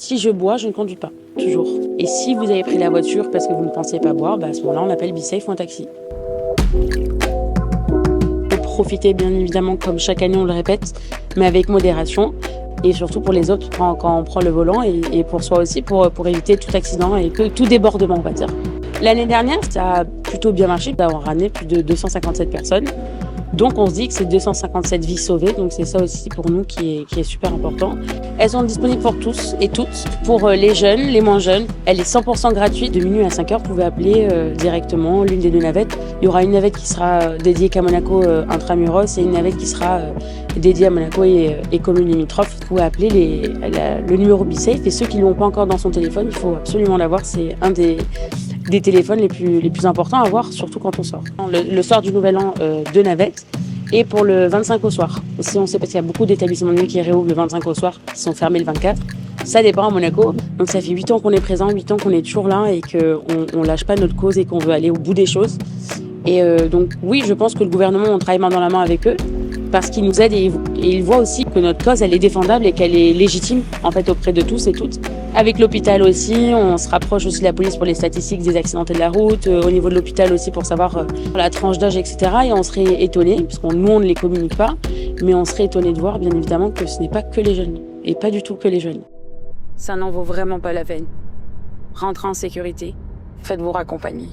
Si je bois, je ne conduis pas, toujours. Et si vous avez pris la voiture parce que vous ne pensiez pas boire, à ce moment-là, on appelle BeSafe ou un taxi. Il faut profiter, bien évidemment, comme chaque année, on le répète, mais avec modération. Et surtout pour les autres quand on prend le volant et pour soi aussi, pour éviter tout accident et tout débordement, on va dire. L'année dernière, ça a plutôt bien marché d'avoir ramené plus de 257 personnes. Donc on se dit que c'est 257 vies sauvées, donc c'est ça aussi pour nous qui est super important. Elles sont disponibles pour tous et toutes, pour les jeunes, les moins jeunes. Elle est 100% gratuite, de minuit à 5h, vous pouvez appeler directement l'une des deux navettes. Il y aura une navette qui sera dédiée qu'à Monaco intramuros et une navette qui sera dédiée à Monaco et communes limitrophes. Vous pouvez appeler le numéro BeSafe et ceux qui ne l'ont pas encore dans son téléphone, il faut absolument l'avoir, c'est un des téléphones les plus importants à avoir, surtout quand on sort. Le soir du Nouvel An, 2 navettes. Et pour le 25 au soir. Aussi, on sait parce qu'il y a beaucoup d'établissements de nuit qui réouvrent le 25 au soir, qui sont fermés le 24. Ça dépend à Monaco. Donc ça fait 8 ans qu'on est présent, 8 ans qu'on est toujours là et qu'on lâche pas notre cause et qu'on veut aller au bout des choses. Et donc oui, je pense que le gouvernement, on travaille main dans la main avec eux parce qu'ils nous aident et ils voient aussi que notre cause, elle est défendable et qu'elle est légitime en fait auprès de tous et toutes. Avec l'hôpital aussi, on se rapproche aussi de la police pour les statistiques des accidentés de la route, au niveau de l'hôpital aussi pour savoir la tranche d'âge, etc. Et on serait étonnés, parce qu'on nous on ne les communique pas, mais on serait étonnés de voir bien évidemment que ce n'est pas que les jeunes, et pas du tout que les jeunes. Ça n'en vaut vraiment pas la peine. Rentrez en sécurité, faites-vous raccompagner.